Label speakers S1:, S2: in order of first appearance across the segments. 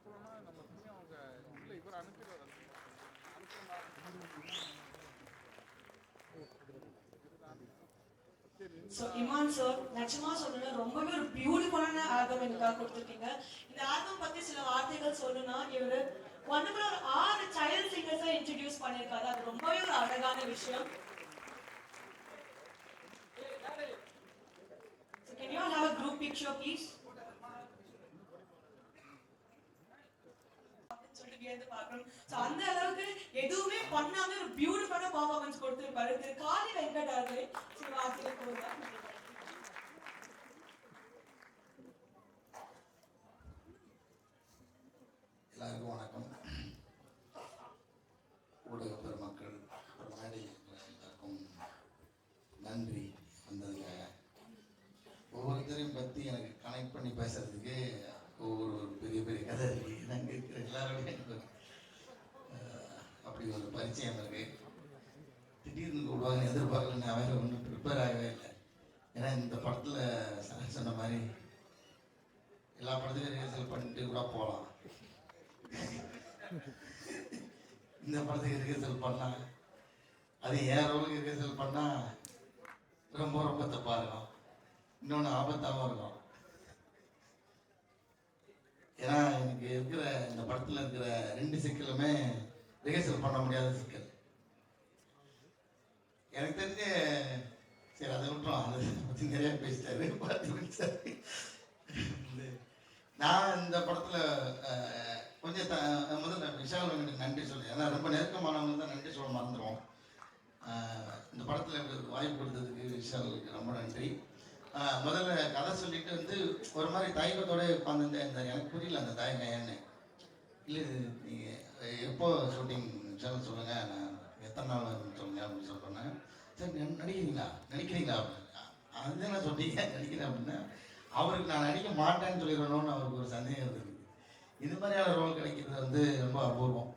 S1: சொல்லணும்னா நம்ம விஷயம் அவங்க இல்லை இவர் அனுப்பிடுவார்
S2: ஸோ இமான் சார் நிச்சயமா சொல்லணும் ரொம்பவே ஒரு பியூட்டிஃபுல்லான ஆல்பம் எனக்காக கொடுத்துருக்கீங்க. இந்த ஆல்பம் பத்தி சில வார்த்தைகள் சொல்லணும்னா இவர் ஒன்றுக்குள்ள ஒரு 6 சைல்ட் சிங்கர்ஸை இன்ட்ரடியூஸ் பண்ணியிருக்காரு. அது ரொம்பவே ஒரு அழகான விஷயம். So can you all have a group picture please? அந்த அளவுக்கு எதுவுமே பண்ணாம ஒரு பியூட்டிஃபுல்லான பெர்ஃபார்மன்ஸ் கொடுத்திருப்பாரு திரு காளி வெங்கட் அவர்களே. சில வார்த்தைகள் கூறுங்க.
S3: எல்லாருக்கும் வணக்கம். ஊடக பெருமக்கள் மேடை எல்லாருக்கும் நன்றி வந்ததுக்காக. ஒவ்வொருத்தரையும் பற்றி எனக்கு கனெக்ட் பண்ணி பேசுறதுக்கு ஒவ்வொரு பெரிய பெரிய கதை இருக்கு. நாங்கள் இருக்கிற எல்லாரோடையும் எனக்கு அப்படி ஒரு பரிச்சயம் இருக்கு. திடீர்னு கூடுவாங்க எதிர்பார்க்கலன்னு அவன் ஒன்றும் ப்ரிப்பேர் ஆகவே இல்லை. ஏன்னா இந்த படத்தில் சொன்ன மாதிரி எல்லா படத்துலையும் ரிஹர்சல் பண்ணிட்டு கூட போகலாம். இந்த படத்துக்கு ரிஹர்சல் பண்ணா அது என் ரோலுக்கு ரிஹர்சல் பண்ணா ரொம்ப ரொம்ப தப்பா இருக்கும், இன்னொன்று ஆபத்தாகவும் இருக்கும். ஏன்னா எனக்கு இருக்கிற இந்த படத்தில் இருக்கிற 2 சிக்கலுமே ரிஹர்சல் பண்ண முடியாத சிக்கல். எனக்கு தெரிஞ்ச சரி அதை விட்டுரும், அதை பற்றி நிறைய பேசிட்டாரு பார்த்து. நான் இந்த படத்தில் கொஞ்சம் முதல்ல விஷால் வெங்கட் நன்றி சொல்லி, ஏன்னா ரொம்ப நெருக்கமானவங்க தான் நன்றி சொல்ல மறந்துடுவோம். இந்த படத்தில் வாய்ப்பு கொடுத்ததுக்கு விஷாலுக்கு ரொம்ப நன்றி. முதல்ல கதை சொல்லிட்டு வந்து ஒரு மாதிரி தயக்கத்தோட உட்காந்துட்டு இருந்தார். எனக்கு புரியல அந்த தயக்கம் ஏன்னு. இல்லை நீங்கள் எப்போ ஷூட்டிங் விஷால் சொல்லுங்கள், நான் எத்தனை நாள் சொல்லுங்க அப்படின்னு சொல்கிறேன். சரி நடிக்கிறீங்களா அப்படின்னு அது என்ன சொன்னீங்க நடிக்கிறேன் அப்படின்னா, அவருக்கு நான் நடிக்க மாட்டேன்னு சொல்லிடணும்னு அவருக்கு ஒரு சந்தேகம் இருந்தது. இது மாதிரியான ரோல் கிடைக்கிறது வந்து ரொம்ப அபூர்வம்.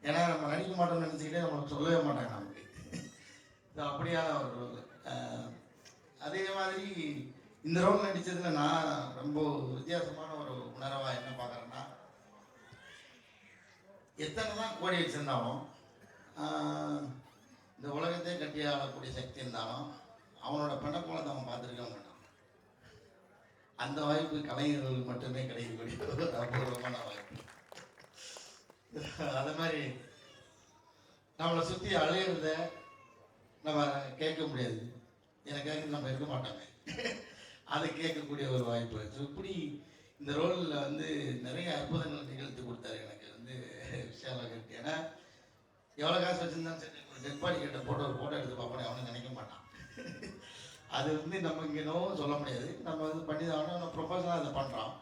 S3: ஏன்னா நம்ம நடிக்க மாட்டோம்னு நினச்சிக்கிட்டே நம்மளுக்கு சொல்லவே மாட்டாங்க நமக்கு. அப்படியான ஒரு ரோல். அதே மாதிரி இந்த ரோல் நடித்ததுல நான் ரொம்ப வித்தியாசமான ஒரு உணர்வாக என்ன பார்க்குறேன்னா, எத்தனை தான் கோடி வச்சுருந்தாலும் இந்த உலகத்தை கட்டி ஆளக்கூடிய சக்தி இருந்தாலும் அவனோட பெண்ணக்கோலத்தை அவன் பார்த்துருக்க மாட்டான். அந்த வாய்ப்பு கலைஞர்களுக்கு மட்டுமே கிடைக்கக்கூடிய ஒரு அபூர்வமான வாய்ப்பு. அது மாதிரி நம்மளை சுற்றி அழையிறத நம்ம கேட்க முடியாது, எனக்காக நம்ம இருக்க மாட்டோங்க, அதை கேட்கக்கூடிய ஒரு வாய்ப்பு. ஸோ இப்படி இந்த ரோலில் வந்து நிறைய அற்புதங்கள் நிகழ்த்தி கொடுத்தாரு எனக்கு வந்து விஷால் வெங்கட். ஏன்னா எவ்வளோ காசு வச்சுருந்தாலும் சரி, ஒரு டெட் பாடி கிட்ட போட்டு ஒரு ஃபோட்டோ எடுத்து பார்ப்போம் அவனு நினைக்க மாட்டான். அது வந்து நம்ம இங்கே நோவும் சொல்ல முடியாது, நம்ம வந்து பண்ணி தான் நம்ம ப்ரொஃபஷனலாக அதை பண்ணுறோம்.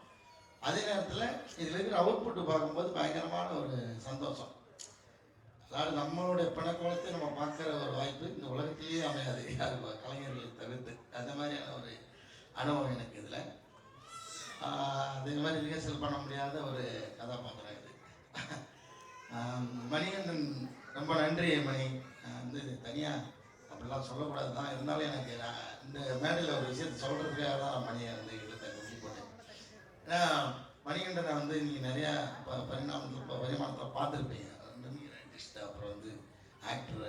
S3: அதே நேரத்தில் இதில் இருக்கிற அவுட்புட்டு பார்க்கும்போது பயங்கரமான ஒரு சந்தோஷம். அதாவது நம்மளுடைய பிணக்கோலத்தை நம்ம பார்க்குற ஒரு வாய்ப்பு இந்த உலகத்திலேயே அமையாது யார் கலைஞர்களை தவிர்த்து. அந்த மாதிரியான ஒரு அனுபவம் எனக்கு இதில். அதே மாதிரி ரிஹர்சல் பண்ண முடியாத ஒரு கதாபாத்திரம் இது. மணிகண்டன் ரொம்ப நன்றி மணி. வந்து தனியாக அப்படிலாம் சொல்லக்கூடாது தான், இருந்தாலும் எனக்கு இந்த மேடையில் ஒரு விஷயத்தை சொல்கிறதுக்காக தான் மணியை வந்து இழுத்த கொண்டு போட்டேன். ஏன்னா மணிகண்டனை வந்து நீங்கள் நிறையா பரிமாணத்தில் பார்த்துருப்பீங்க. ஆர்டிஸ்ட், அப்புறம் வந்து ஆக்டர்,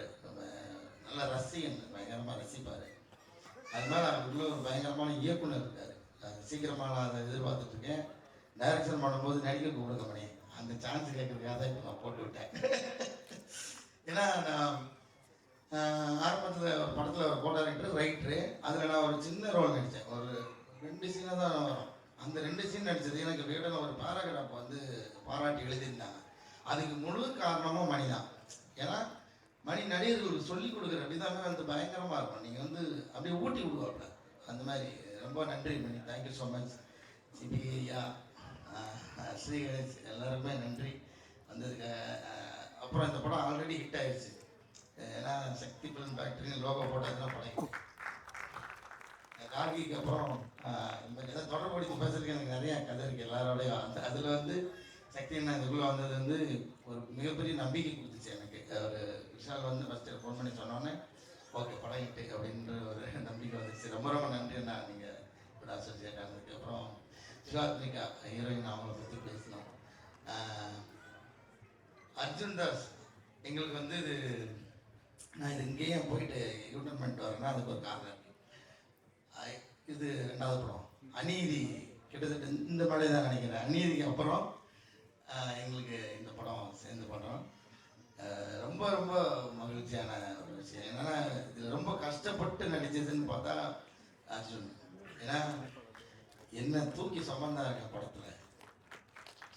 S3: நல்ல ரசிகன், பயங்கரமாக ரசிப்பார். அது மாதிரி அவருக்குள்ள ஒரு பயங்கரமான இயக்குனர் இருக்கார். சீக்கிரமாக நான் அதை எதிர்பார்த்துட்ருக்கேன். டைரக்ஷன் பண்ணும்போது நடிக்க கூப்பிடுங்க மணி, அந்த சான்ஸ் கேட்கறதுக்காக தான் இப்போ நான் போட்டு விட்டேன். ஏன்னா நான் ஆரம்பத்தில் ஒரு படத்தில் ஒரு கோடைரக்டர் ரைட்டரு, அதில் நான் ஒரு சின்ன ரோல் நடித்தேன். ஒரு 2 சீனாக தான் வரும். அந்த 2 சீன் நடித்தது எனக்கு வீட்டில் ஒரு பேராகிராஃப் வந்து பாராட்டி எழுதியிருந்தாங்க. அதுக்கு முழு காரணமும் மணி தான். ஏன்னா மணி நடிகர்களுக்கு சொல்லிக் கொடுக்குற விதமே வந்து பயங்கரமாக இருக்கும். நீங்கள் வந்து அப்படியே ஊட்டி விடுவாப்ல அந்த மாதிரி. ரொம்ப நன்றி மணி, தேங்க்யூ ஸோ மச். சிபி ஐயா, ஸ்ரீ கணேஷ் எல்லாருக்குமே நன்றி வந்ததுக்கு. அப்புறம் இந்த படம் ஆல்ரெடி ஹிட் ஆயிடுச்சு. ஏன்னா சக்தி ஃபிலிம் ஃபேக்டரின்னு லோகோ போட்டதுலாம் படம் கார்கிக்கு அப்புறம் ஏதாவது தொடர்புபடுத்தி பேசுறதுக்கு எனக்கு நிறைய கதை இருக்குது எல்லாரோடையும். அதில் வந்து சக்தி என்ன இதுக்குள்ளே வந்தது வந்து ஒரு மிகப்பெரிய நம்பிக்கை கொடுத்துச்சு எனக்கு. ஒரு விஷால் வந்து ஃபஸ்ட்டு ஃபோன் பண்ணி சொன்னோன்னே ஓகே படம் ஹிட்டு அப்படின்ற ஒரு நம்பிக்கை வந்துச்சு. ரொம்ப ரொம்ப நன்றி அண்ணா, நீங்கள் கூட அசோசியேட் ஆனதுக்கு. அப்புறம் சிவாத்மிகா ஹீரோயின், அவங்கள பற்றி பேசினோம். அர்ஜுன் தாஸ் எங்களுக்கு வந்து இது நான் இது இங்கேயே போயிட்டு யூட்டன் பண்ணிட்டு வரேன்னா அதுக்கு ஒரு காரணம் இருக்கு. இது 2வது படம் அநீதி, கிட்டத்தட்ட இந்த மாதிரி தான் நினைக்கிறேன். அநீதிக்கு அப்புறம் எங்களுக்கு இந்த படம் சேர்ந்து பண்ணுறோம். ரொம்ப ரொம்ப மகிழ்ச்சியான ஒரு விஷயம். என்னன்னா இதில் ரொம்ப கஷ்டப்பட்டு நடிச்சதுன்னு பார்த்தா அர்ஜுன். ஏன்னா என்ன தூக்கி சுமந்தாருங்க படத்தில்.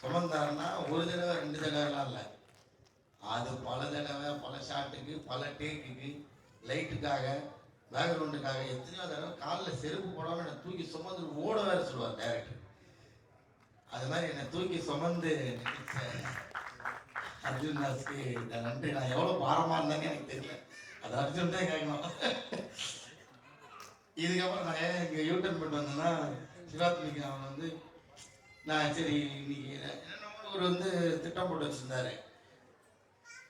S3: சுமந்தாருன்னா ஒரு தடவை 2 தடவைலாம் இல்லை, அது பல தடவை, பல ஷாட்டுக்கு, பல டேக்குக்கு, லைட்டுக்காக, பேக்ரவுண்டுக்காக எத்தனையோ தடவை காலில் செருப்பு போடாமல் என்னை தூக்கி சுமந்து ஓட வேற சொல்லுவார் டைரக்டர். அது மாதிரி என்னை தூக்கி சுமந்து நடிச்ச அர்ஜுன் தாஸ்க்கு நன்றி. நான் எவ்வளோ பாரமாக இருந்தேன்னு எனக்கு தெரியல, அது அர்ஜுன் தான் கேட்கணும். இதுக்கப்புறம் நான் ஏன் இங்கே யூட்டன் பண்ணிட்டு வந்தேன்னா, சிவாத்மிக்கு அவன் வந்து நான் சரி இன்னைக்கு ஒரு வந்து திட்டம் போட்டு வச்சிருந்தாரு.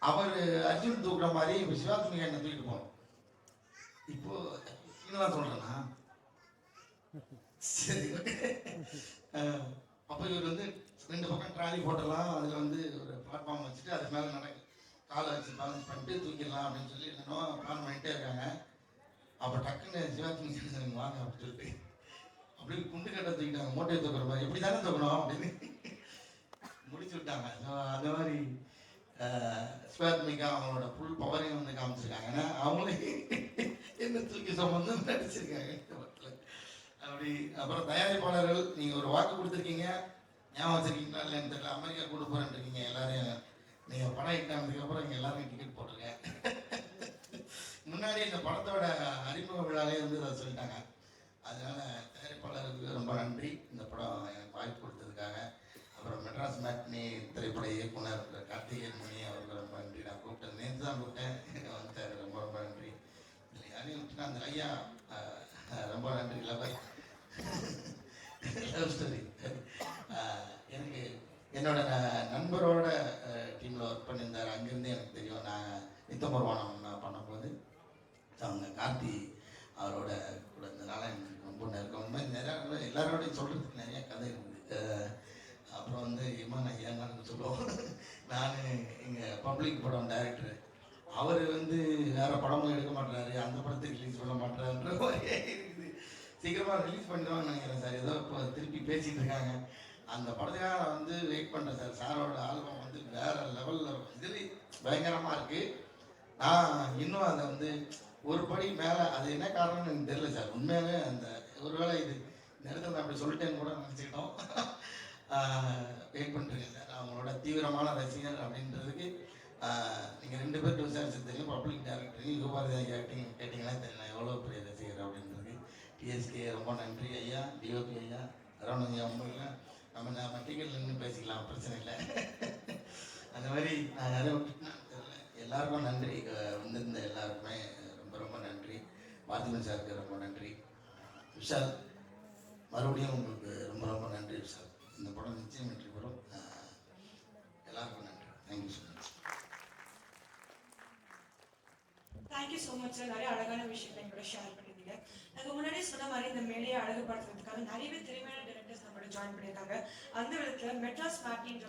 S3: அவர் அர்ஜுன் தூக்குற மாதிரி இப்போ சிவாத்மிகா என்ன தூக்கிட்டு போகணும். இப்போ என்னதான் சொல்றேன்னா சரி, அப்போ இவர் வந்து 2 பக்கம் ட்ராலி போட்டலாம், அதில் வந்து ஒரு பிளாட்ஃபார்ம் வச்சுட்டு அது மேலே காலை வச்சு பேலன்ஸ் பண்ணிட்டு தூக்கிடலாம் அப்படின்னு சொல்லி என்னென்னோ பிளான் பண்ணிகிட்டே இருக்காங்க. அப்போ டக்குன்னு சிவாத்மிகா வாங்க அப்படின்னு சொல்லிட்டு அப்படியே குண்டு கட்ட தூக்கிட்டாங்க, மூட்டையை தூக்குற மாதிரி. எப்படி தானே தூக்கணும் அப்படின்னு முடிச்சு விட்டாங்க. அந்த மாதிரி சிவாத்மிகா அவங்களோட ஃபுல் பவரையும் வந்து காமிச்சிருக்காங்க. ஏன்னா அவங்களே என்ன தூக்கி சுமந்து நடிச்சிருக்காங்க அப்படி. அப்புறம் தயாரிப்பாளர்கள், நீங்கள் ஒரு வாக்கு கொடுத்துருக்கீங்க, ஞாபகம் வச்சிருக்கீங்களா இல்லைன்னு தெரியல. அமெரிக்கா கூட்டு போகிறேன்னு இருக்கீங்க எல்லாரையும். நீங்கள் படம் இட்டானதுக்கப்புறம் இங்கே எல்லாரும் டிக்கெட் போட்டிருக்கேன். முன்னாடி இந்த படத்தோட அறிமுக விழாலே வந்து அதை சொல்லிட்டாங்க. அதனால தயாரிப்பாளருக்கு ரொம்ப நன்றி இந்த படம் எனக்கு வாய்ப்பு கொடுத்ததுக்காக. அப்புறம் மெட்ராஸ் மேட்னி திரைப்பட இயக்குனர் கார்த்திகேயன் மணி அவருக்கு ரொம்ப நன்றி. நான் கூப்பிட்டேன், நேற்று தான் கூப்பிட்டேன், வந்துட்டார். ரொம்ப ரொம்ப நன்றி. இதில் யாரையும் விட்டுனா அந்த ஐயா ரொம்ப நன்றி. லவ் ஸ்டோரி எனக்கு என்னோட நண்பரோட டீமில் ஒர்க் பண்ணியிருந்தார். அங்கேருந்து எனக்கு தெரியும். நான் நித்தமர்வானம் நான் பண்ணும்போது அவங்க கார்த்தி அவரோட கூட இருந்ததுனால எனக்கு ரொம்ப நெருக்கம். இந்த மாதிரி நிறையா எல்லாரோடையும் சொல்கிறதுக்கு நிறையா கதை இருக்குது. அப்புறம் வந்து இமான் ஐயான்னு சொல்லுவோம். நான் எங்கள் பப்ளிக் படம் டைரக்டர், அவர் வந்து வேறு படமும் எடுக்க மாட்டாரு, அந்த படத்தை ரிலீஸ் பண்ண மாட்டாருன்ற மாதிரியே இருக்குது. சீக்கிரமாக ரிலீஸ் பண்ணிடுவாங்கன்னு நினைக்கிறேன் சார். ஏதோ இப்போ திருப்பி பேசிகிட்டு இருக்காங்க. அந்த படத்துக்காக நான் வந்து வெயிட் பண்ணுறேன் சார். சாரோட ஆல்பம் வந்து வேறு லெவலில் இதில் பயங்கரமாக இருக்குது. நான் இன்னும் அதை வந்து ஒரு படி மேலே, அது என்ன காரணம்னு எனக்கு தெரியல சார். உண்மையாகவே அந்த ஒருவேளை இது நேரத்தில் அப்படி சொல்லிட்டேன்னு கூட நினச்சிக்கிட்டோம். வெயிட் பண்ணுறேன் சார். அவங்களோட தீவிரமான ரசிகர் அப்படின்றதுக்கு நீங்கள் 2 பேர்கிட்ட விசாரிச்சு தெரியும். பப்ளிக் டைரக்டரையும் யுவபாரதி கேட்டிங்கன்னா தெரியும் எவ்வளோ பெரிய ரசிகர் அப்படின்றதுக்கு. டிஎஸ்கே ரொம்ப நன்றி ஐயா, டிஓபி ஐயா, அரவணன் ஐயா. உங்களுக்கு நம்ம டிக்கெட்டில் நின்று பேசிக்கலாம், பிரச்சனை இல்லை. அந்த மாதிரி நான் நிறைய விட்டுட்டேன் தெரியல. எல்லாருக்கும் நன்றி, வந்திருந்த எல்லாருக்குமே ரொம்ப ரொம்ப நன்றி. பார்த்திபன் சாருக்கு ரொம்ப நன்றி. விஷால் மறுபடியும் உங்களுக்கு ரொம்ப ரொம்ப நன்றி விஷால். இந்த படம் நிச்சயம் வெற்றி பெறும். எல்லாருக்கும் நன்றி. Thank you so much.
S2: Thank you so much sir. நிறைய அழகான விஷயத்தை எங்களோட ஷேர் பண்ணியிருந்தீங்க. நாங்கள் முன்னாடியே சொன்ன மாதிரி இந்த மேலையை அழகுபடுத்துறதுக்காக நிறையவே திறமையான டைரக்டர்ஸ் நம்மளோட ஜாயின் பண்ணியிருக்காங்க. அந்த விதத்தில் மெட்ராஸ் மேட்னின்ற